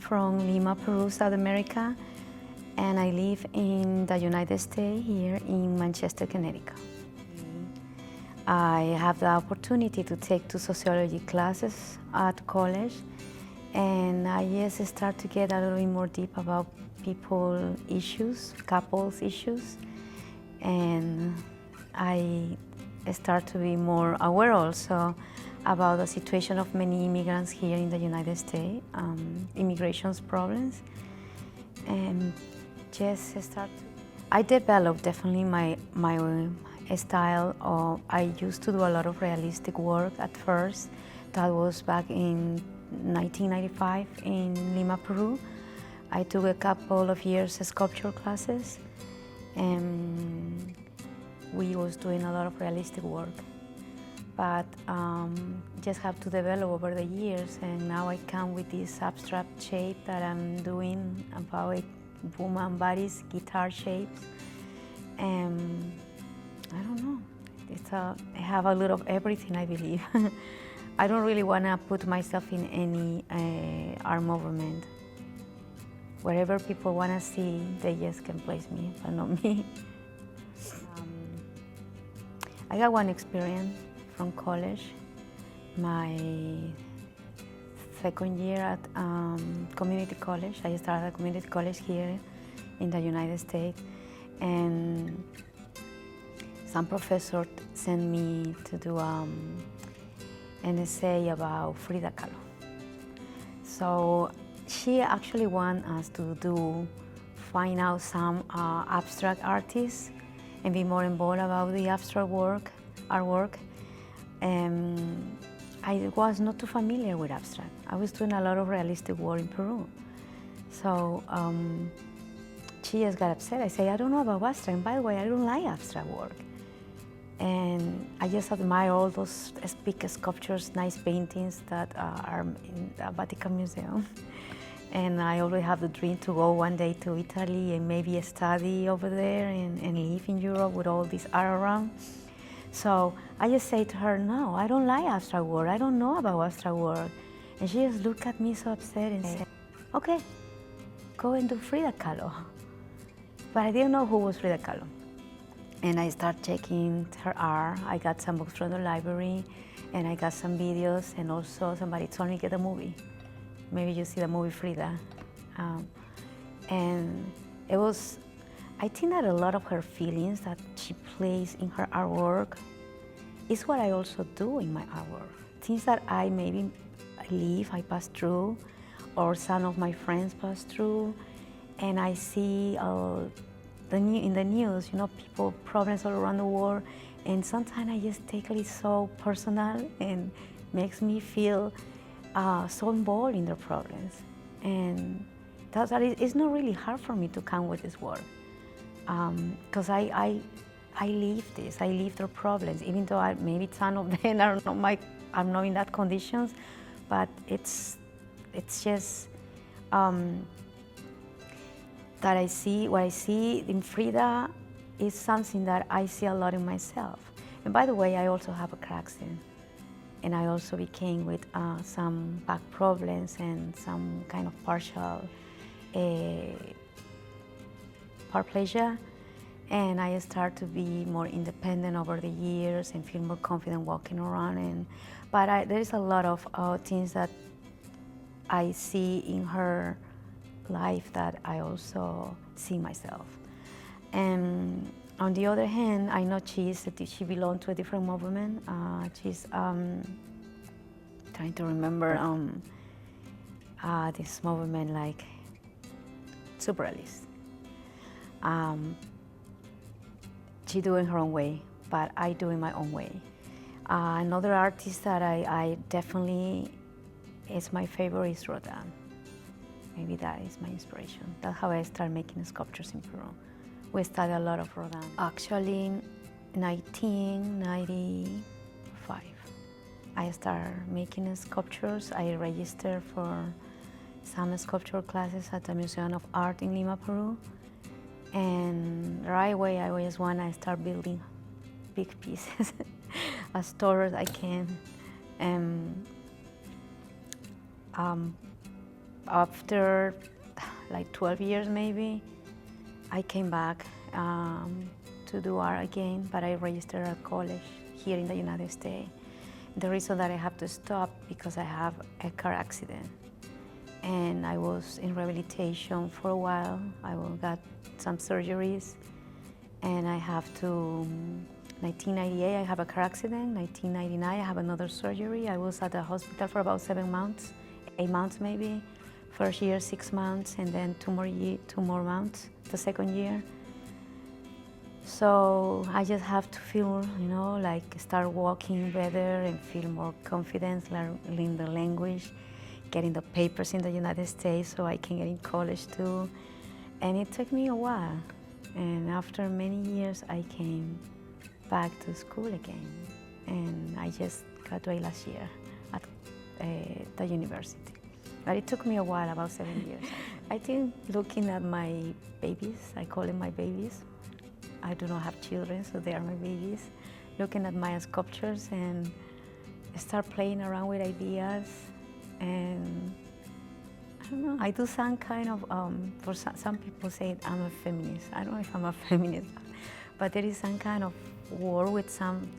from Lima, Peru, South America, and I live in the United States here in Manchester, Connecticut. I have the opportunity to take 2 sociology classes at college, and I just start to get a little bit more deep about people issues, couples issues, and I start to be more aware also about the situation of many immigrants here in the United States, immigration's problems, and just start. I developed definitely my style. I used to do a lot of realistic work at first. That was back in 1995 in Lima, Peru. I took a couple of years sculpture classes, and we was doing a lot of realistic work. But just have to develop over the years, and now I come with this abstract shape that I'm doing about woman bodies, guitar shapes, and I don't know. I have a little of everything, I believe. I don't really want to put myself in any art movement. Wherever people want to see, they just can place me, but not me. I got one experience from college. My second year at community college. I started at community college here in the United States, and some professor sent me to do an essay about Frida Kahlo. So she actually wanted us to find out some abstract artists and be more involved about the abstract artwork. And I was not too familiar with abstract. I was doing a lot of realistic work in Peru. So she just got upset. I say, I don't know about abstract. And by the way, I don't like abstract work. And I just admire all those big sculptures, nice paintings that are in the Vatican Museum. And I always have the dream to go one day to Italy and maybe study over there and live in Europe with all this art around. So I just say to her, no, I don't like abstract work. I don't know about abstract work. And she just looked at me so upset and said, okay, go and do Frida Kahlo. But I didn't know who was Frida Kahlo. And I started checking her art. I got some books from the library, and I got some videos, and also somebody told me get a movie. Maybe you see the movie Frida. And it was, I think that a lot of her feelings that she plays in her artwork is what I also do in my artwork. Things that I maybe I pass through, or some of my friends pass through, and I see in the news, people, problems all around the world, and sometimes I just take it so personal and makes me feel so involved in their problems. And it's not really hard for me to come with this work, because I live this, I live their problems, even though maybe some of them I'm not in that conditions, but it's just that what I see in Frida is something that I see a lot in myself. And by the way, I also have a crack scene, and I also became with some back problems and some kind of partial paraplegia, and I start to be more independent over the years and feel more confident walking around. But there is a lot of things that I see in her life that I also see myself. And on the other hand, I know she belonged to a different movement. She's trying to remember this movement like surrealist. She doing her own way, but I do in my own way. Another artist that I definitely is my favorite is Rodin. Maybe that is my inspiration. That's how I started making sculptures in Peru. We studied a lot of Rodin. Actually, in 1995, I started making sculptures. I registered for some sculpture classes at the Museum of Art in Lima, Peru. And right away, I always want to start building big pieces as tall as I can. after like 12 years maybe, I came back to do art again, but I registered at college here in the United States. The reason that I have to stop because I have a car accident and I was in rehabilitation for a while. I got some surgeries and I have to, 1998 I have a car accident, 1999 I have another surgery. I was at the hospital for about 7 months, 8 months maybe. First year 6 months and then 2 more months the second year. So I just have to feel, like start walking better and feel more confidence, learning the language, getting the papers in the United States so I can get in college too. And it took me a while. And after many years, I came back to school again. And I just graduated last year at the university. But it took me a while, about 7 years. I think looking at my babies, I call them my babies. I do not have children, so they are my babies. Looking at my sculptures and start playing around with ideas. And I don't know, I do some kind of, for some people say I'm a feminist. I don't know if I'm a feminist, but there is some kind of war with some,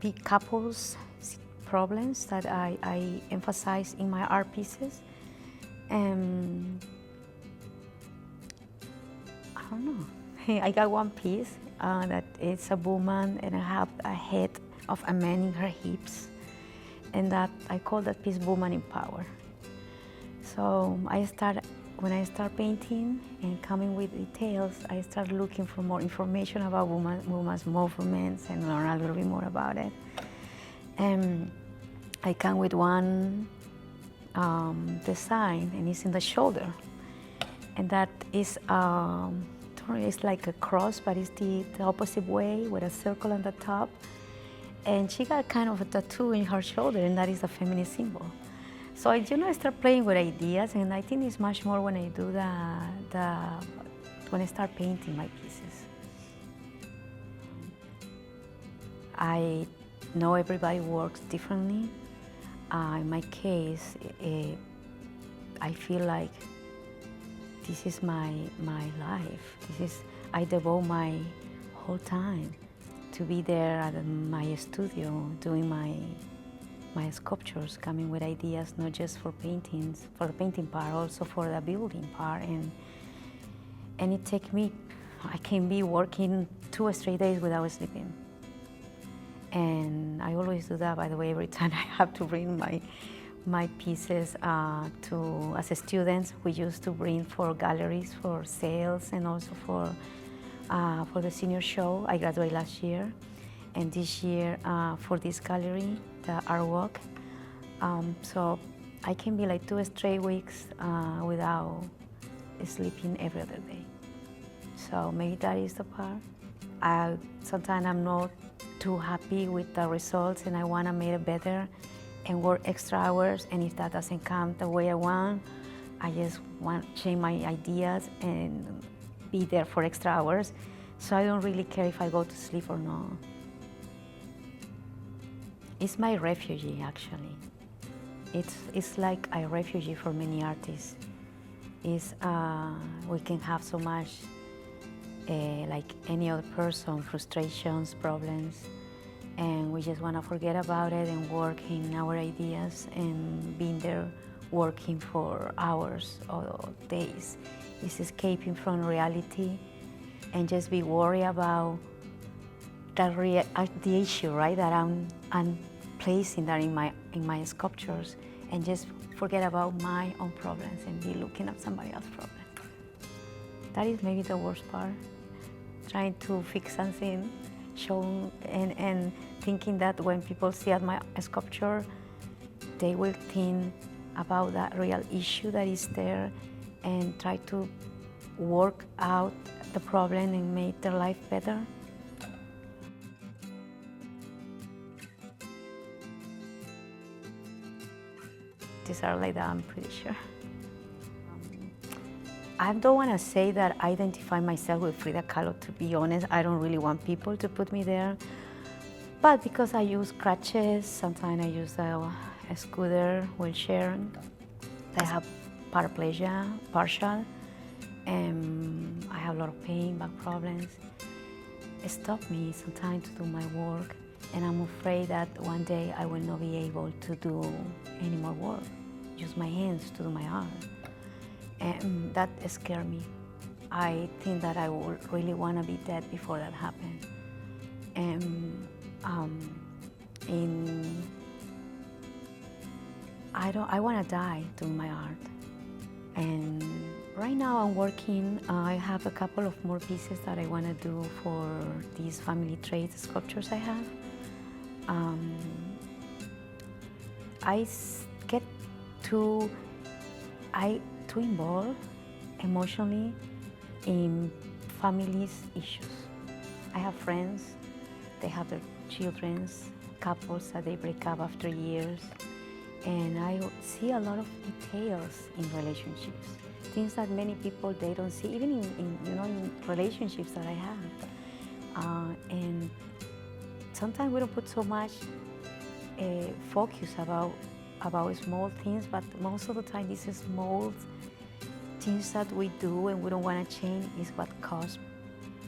big couples problems that I emphasize in my art pieces. And I don't know. I got one piece that it's a woman and I have a head of a man in her hips, and that I call that piece "Woman in Power." So when I start painting and coming with details, I start looking for more information about women's movements and learn a little bit more about it. And I come with one design, and it's in the shoulder, and that is it's like a cross, but it's the opposite way with a circle on the top. And she got kind of a tattoo in her shoulder, and that is a feminist symbol. So I start playing with ideas, and I think it's much more when I do when I start painting my pieces. I know everybody works differently. In my case, I feel like this is my life. I devote my whole time to be there at my studio doing my sculptures, coming with ideas, not just for paintings, for the painting part, also for the building part. And it takes me, I can be working 2 straight days without sleeping. And I always do that, by the way, every time I have to bring my pieces as a students, we used to bring for galleries, for sales, and also for the senior show. I graduated last year, and this year for this gallery, the ArtWalk. So I can be like 2 straight weeks without sleeping every other day. So maybe that is the part. Sometimes I'm not too happy with the results and I want to make it better and work extra hours, and if that doesn't come the way I want, I just want to change my ideas and be there for extra hours. So I don't really care if I go to sleep or not. It's my refuge, actually. It's like a refuge for many artists. We can have so much, like any other person, frustrations, problems, and we just want to forget about it and work in our ideas and being there working for hours or days. It's escaping from reality and just be worried about the issue, right? That I'm placing that in my sculptures, and just forget about my own problems and be looking at somebody else's problems. That is maybe the worst part. Trying to fix something, and thinking that when people see at my sculpture, they will think about that real issue that is there and try to work out the problem and make their life better. These are like that, I'm pretty sure. I don't want to say that I identify myself with Frida Kahlo. To be honest, I don't really want people to put me there. But because I use crutches, sometimes I use a scooter, wheelchair. I have paraplegia, partial, and I have a lot of pain, back problems. It stopped me sometimes to do my work, and I'm afraid that one day I will not be able to do any more work, use my hands to do my art. And that scared me. I think that I would really want to be dead before that happened. And I want to die doing my art. And right now I'm working, I have a couple of more pieces that I want to do for these family trait sculptures I have. I get too involved emotionally in families' issues. I have friends, they have their children's, couples that they break up after years, and I see a lot of details in relationships, things that many people they don't see, even in relationships that I have. And sometimes we don't put so much focus about small things, but most of the time these small things that we do and we don't want to change is what cause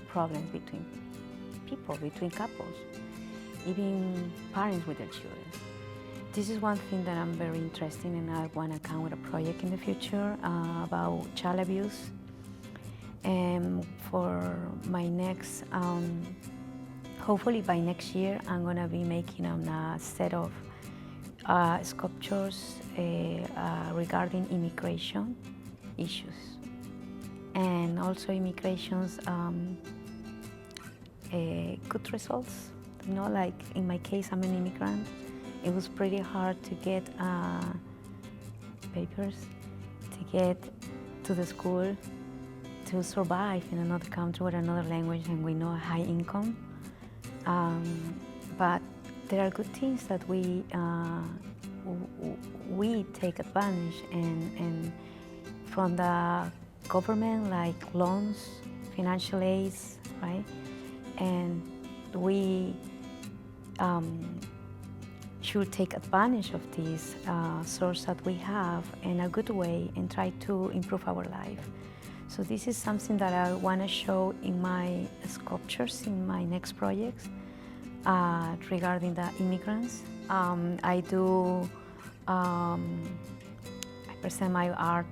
problems between people, between couples, even parents with their children. This is one thing that I'm very interested in, and I want to come with a project in the future about child abuse. And for my next, hopefully by next year, I'm going to be making a set of sculptures regarding immigration issues, and also immigration's good results. Like in my case, I'm an immigrant. It was pretty hard to get papers, to get to the school, to survive in another country with another language, and we know high income. But there are good things that we take advantage, and from the government, like loans, financial aids, right? And we should take advantage of this source that we have in a good way and try to improve our life. So this is something that I want to show in my sculptures, in my next projects regarding the immigrants. I present my art,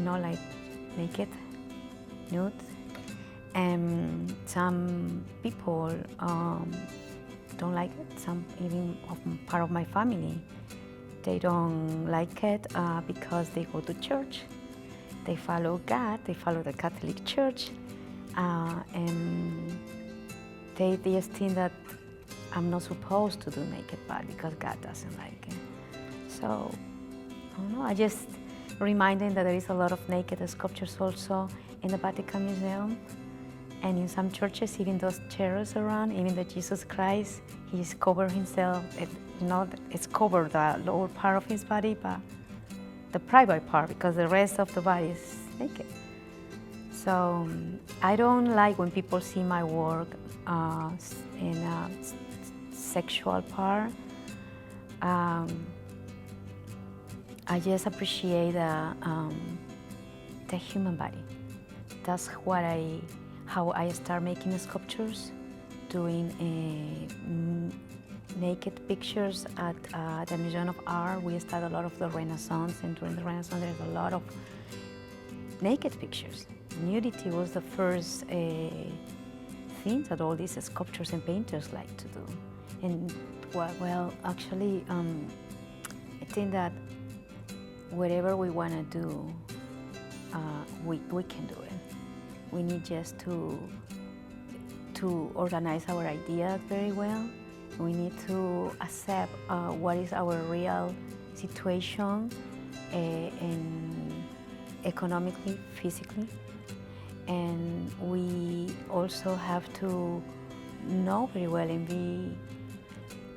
like naked, nude, and some people don't like it. Some even part of my family, they don't like it because they go to church, they follow God, they follow the Catholic Church, and they just think that I'm not supposed to do naked art because God doesn't like it. So I don't know. I just remind them that there is a lot of naked sculptures also in the Vatican Museum. And in some churches, even those chairs around, even the Jesus Christ, he's covered himself. It's covered the lower part of his body, but the private part, because the rest of the body is naked. So I don't like when people see my work in a sexual part. I just appreciate the human body. That's how I start making sculptures, doing naked pictures at the Museum of Art. We started a lot of the Renaissance, and during the Renaissance there's a lot of naked pictures. Nudity was the first thing that all these sculptors and painters like to do. And well, actually, I think that whatever we want to do, we can do it. We need just to organize our ideas very well. We need to accept what is our real situation, and economically, physically. And we also have to know very well and be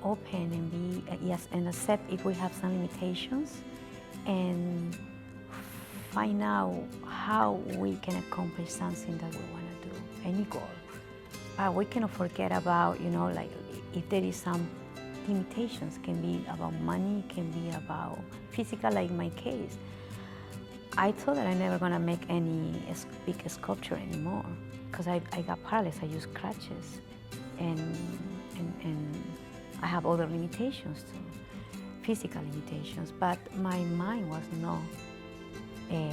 open and and accept if we have some limitations, and find out how we can accomplish something that we want to do, any goal. But we cannot forget about, like if there is some limitations, can be about money, can be about physical, like my case. I thought that I'm never gonna make any big sculpture anymore because I got paralyzed. I use crutches, and I have other limitations too, physical limitations. But my mind was no, it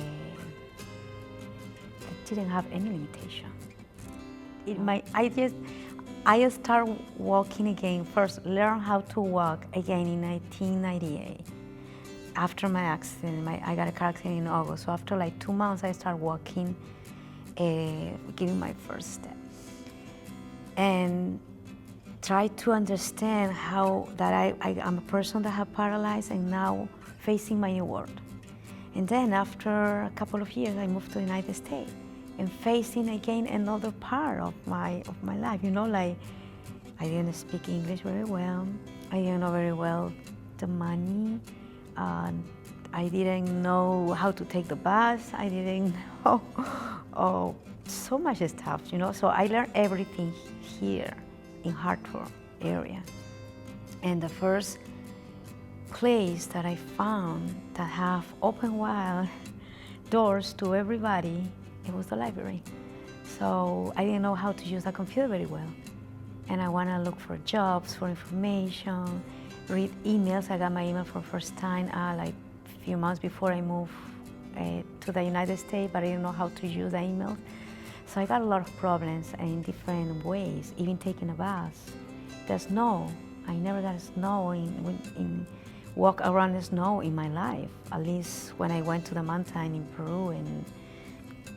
didn't have any limitation. I start walking again. First, learn how to walk again in 1998. After my accident, I got a car accident in August. So after like 2 months, I started walking, giving my first step, and try to understand how that I'm a person that have paralyzed and now facing my new world. And then after a couple of years, I moved to the United States and facing again another part of my life. You know, like I didn't speak English very well. I didn't know very well the money. I didn't know how to take the bus. I didn't know so much stuff, you know. So I learned everything here in Hartford area. And the first place that I found that have open wide doors to everybody, it was the library. So I didn't know how to use a computer very well. And I want to look for jobs, for information, read emails. I got my email for the first time like a few months before I moved to the United States, but I didn't know how to use the email. So I got a lot of problems in different ways, even taking a bus. The snow, I never got snow walk around the snow in my life, at least when I went to the mountain in Peru, and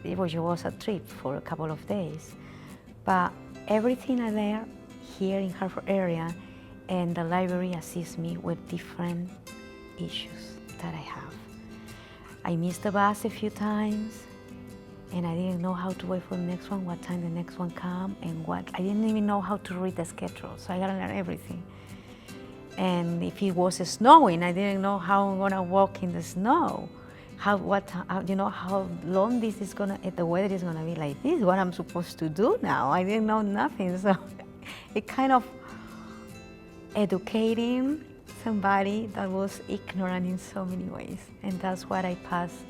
it was a trip for a couple of days. But everything I learned here in Hartford area, and the library assists me with different issues that I have. I missed the bus a few times, and I didn't know how to wait for the next one, what time the next one come, and what. I didn't even know how to read the schedule, so I gotta learn everything. And if it was snowing, I didn't know how I'm gonna walk in the snow. How long this is gonna, if the weather is gonna be like this, what I'm supposed to do now. I didn't know nothing, so it kind of educating somebody that was ignorant in so many ways. And that's what I passed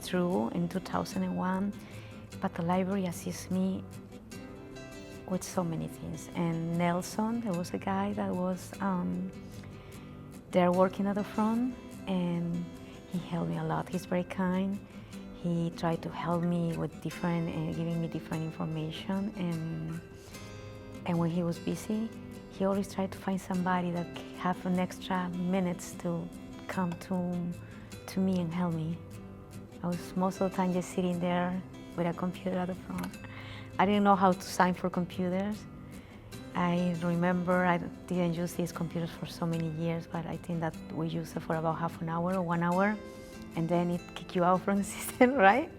through in 2001. But the library assists me with so many things. And Nelson, there was a guy that was there working at the front, and he helped me a lot. He's very kind. He tried to help me with different, giving me different information. And when he was busy, he always tried to find somebody that have an extra minutes to come to me and help me. I was most of the time just sitting there with a computer at the front. I didn't know how to sign for computers. I remember I didn't use these computers for so many years, but I think that we used it for about half an hour or 1 hour, and then it kicked you out from the system, right?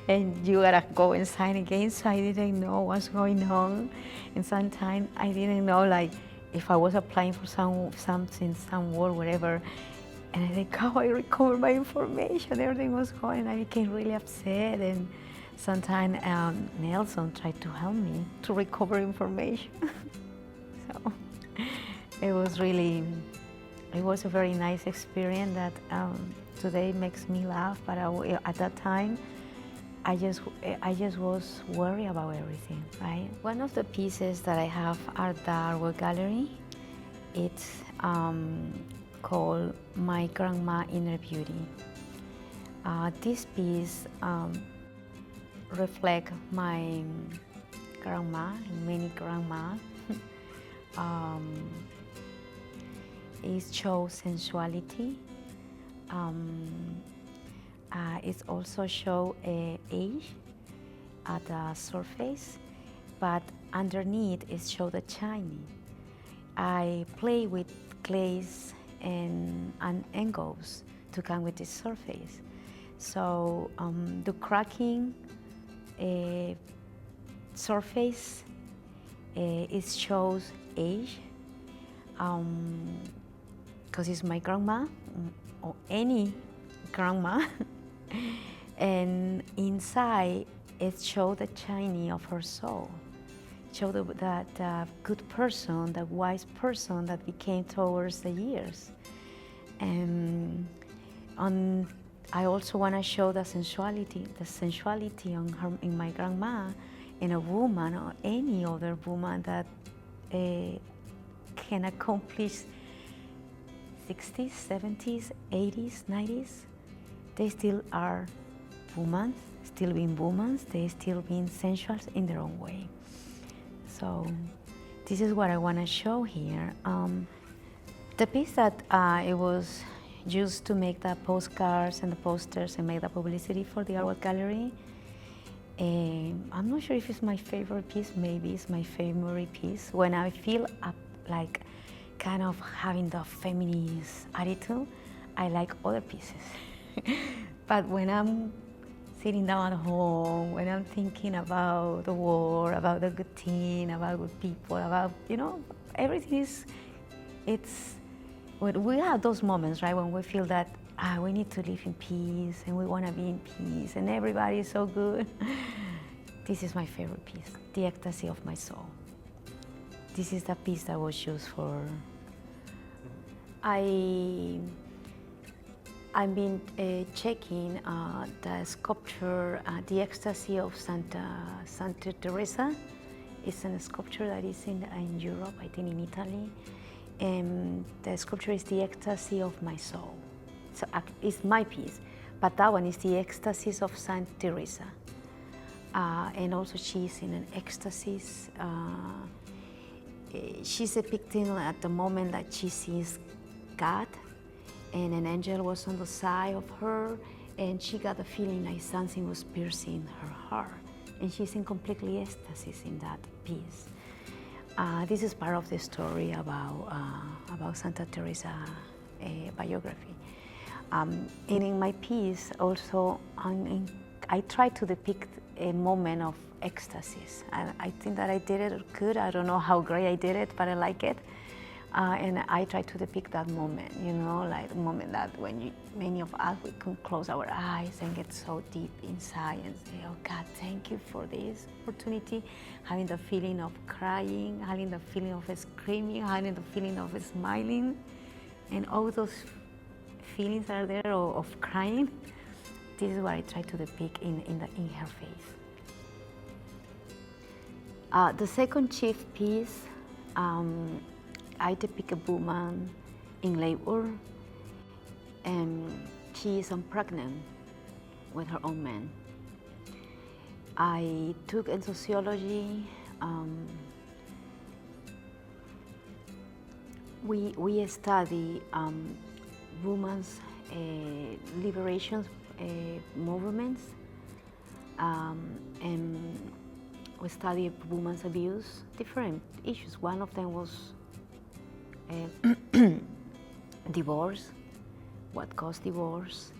And you gotta go and sign again, so I didn't know what's going on. And sometimes I didn't know, like, if I was applying for something, some work, whatever, and I think, how I recovered my information, everything was going, and I became really upset. And sometimes Nelson tried to help me to recover information. So it was a very nice experience that today makes me laugh, but at that time, I just was worried about everything, right? One of the pieces that I have at the ArtWalk gallery, it's called My Grandma Inner Beauty. This piece reflects my grandma, many grandmas. It shows sensuality. It also shows age at the surface, but underneath it shows the shiny. I play with glaze and angles to come with this surface. So the cracking surface, it shows age, because it's my grandma, or any grandma. And inside, it shows the shiny of her soul. show that good person, that wise person that became towards the years. And I also want to show the sensuality on her, in my grandma, in a woman or any other woman that can accomplish 60s, 70s, 80s, 90s. They still are women, still being women, they still being sensual in their own way. So this is what I want to show here. The piece that it was used to make the postcards and the posters and make the publicity for the ArtWalk gallery. I'm not sure if it's my favorite piece, maybe it's my favorite piece. When I feel like kind of having the feminist attitude, I like other pieces. But when I'm sitting down at home, when I'm thinking about the war, about the good thing, about good people, about, everything we have those moments, right, when we feel that we need to live in peace and we want to be in peace and everybody is so good. This is my favorite piece, The Ecstasy of My Soul. This is the piece that was used for. I've been checking the sculpture, The Ecstasy of Santa Teresa. It's a sculpture that is in Europe, I think in Italy. And the sculpture is The Ecstasy of My Soul. So it's my piece, but that one is The Ecstasy of Santa Teresa. And also she's in an ecstasy. She's depicting at the moment that she sees God, and an angel was on the side of her, and she got the feeling like something was piercing her heart, and she's in completely ecstasy in that piece. This is part of the story about Santa Teresa biography. And in my piece also, I try to depict a moment of ecstasy. And I think that I did it good. I don't know how great I did it, but I like it. And I try to depict that moment, like the moment that when many of us, we can close our eyes and get so deep inside and say, oh God, thank you for this opportunity, having the feeling of crying, having the feeling of screaming, having the feeling of smiling, and all those feelings are there of crying. This is what I try to depict in her face. The second chief piece, I depict a woman in labor, and she is pregnant with her own man. I took in sociology, we study women's liberation movements, and we study women's abuse, different issues. One of them was divorce, what caused divorce,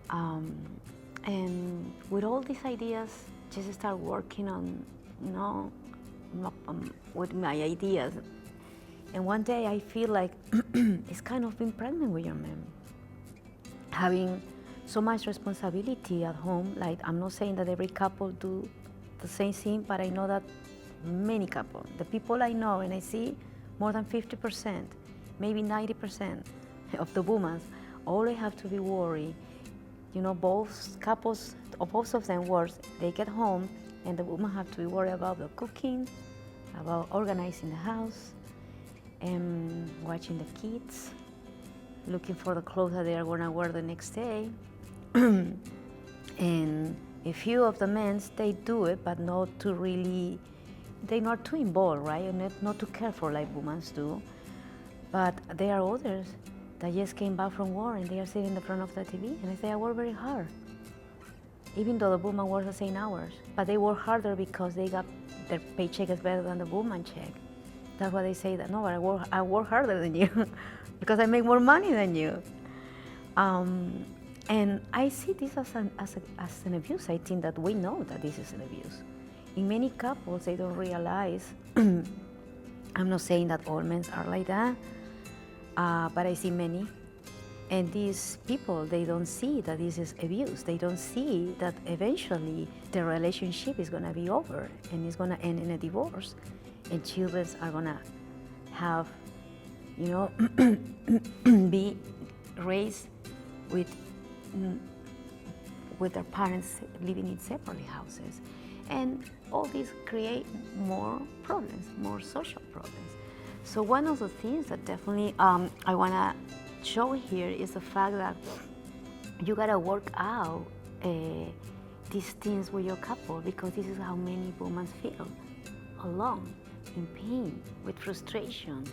and with all these ideas, just start working on, with my ideas. And one day I feel like it's kind of being pregnant with your man, having so much responsibility at home. Like, I'm not saying that every couple do the same thing, but I know that many couples, the people I know and I see, more than 50%, maybe 90% of the women always have to be worried. Both couples, or both of them work, they get home and the women have to be worried about the cooking, about organizing the house, and watching the kids, looking for the clothes that they are gonna wear the next day. And a few of the men, they do it, but not to really, they're not too involved, right? And not too careful like women do. But there are others that just came back from war and they are sitting in the front of the TV and they say, I work very hard. Even though the woman works the same hours, but they work harder because they got their paycheck is better than the woman check. That's why they say that, no, I work harder than you because I make more money than you. And I see this as an abuse. I think that we know that this is an abuse. In many couples, they don't realize, I'm not saying that all men are like that, but I see many And these people, they don't see that this is abuse. They don't see that eventually the relationship is gonna be over and it's gonna end in a divorce. And children are gonna have, you know, be raised with their parents living in separate houses. And all these create more problems, more social problems. So one of the things that definitely I wanna show here is the fact that you gotta work out these things with your couple, because this is how many women feel, alone, in pain, with frustration,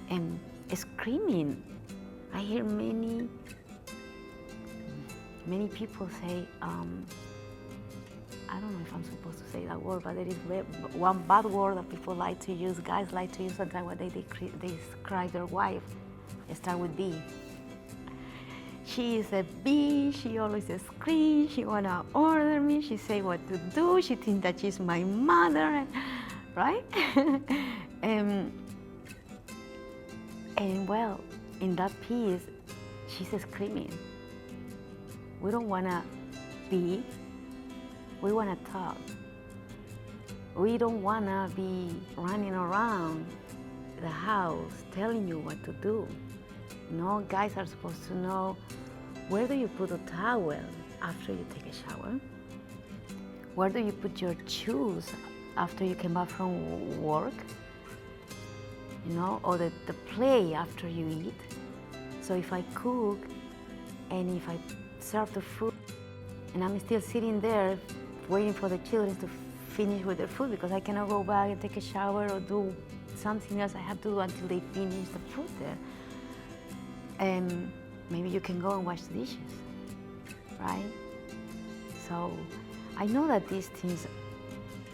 and screaming. I hear many people say, I don't know if I'm supposed to say that word, but there is one bad word that people like to use, guys like to use sometimes when they describe their wife. They start with B. She is a B, she always screams, she wanna order me, she say what to do, she thinks that she's my mother, right? And well, in that piece, she's screaming. We don't wanna be, we wanna talk. We don't wanna be running around the house telling you what to do. You know, guys are supposed to know, where do you put a towel after you take a shower? Where do you put your shoes after you come back from work? You know, or the play after you eat. So if I cook and if I serve the food and I'm still sitting there waiting for the children to finish with their food, because I cannot go back and take a shower or do something else I have to do until they finish the food there. And maybe you can go and wash the dishes, right? So I know that these things,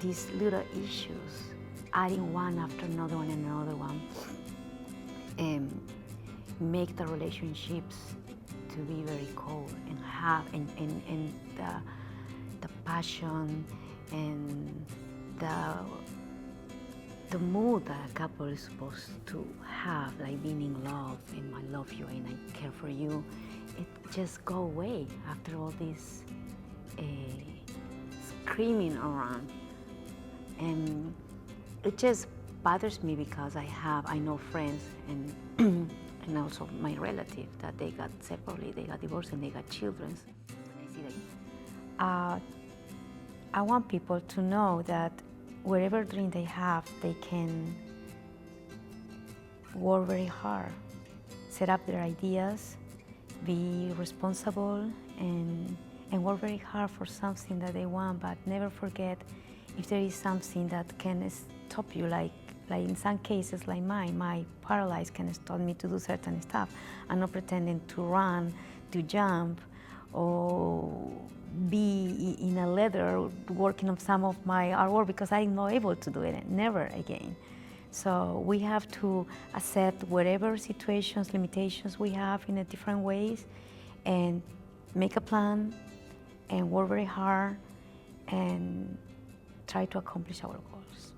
these little issues, adding one after another one and another one, make the relationships to be very cold and have and the passion and the mood that a couple is supposed to have, like being in love and I love you and I care for you, it just go away after all this screaming around. And it just bothers me because I know friends and and also my relative that they got separately, they got divorced and they got children. I see that. I want people to know that whatever dream they have, they can work very hard, set up their ideas, be responsible, and work very hard for something that they want, but never forget if there is something that can stop you, like in some cases like mine, my paralysis can stop me to do certain stuff. I'm not pretending to run, to jump, or be in a leather working on some of my artwork because I'm not able to do it, never again. So we have to accept whatever situations, limitations we have in a different ways and make a plan and work very hard and try to accomplish our goals.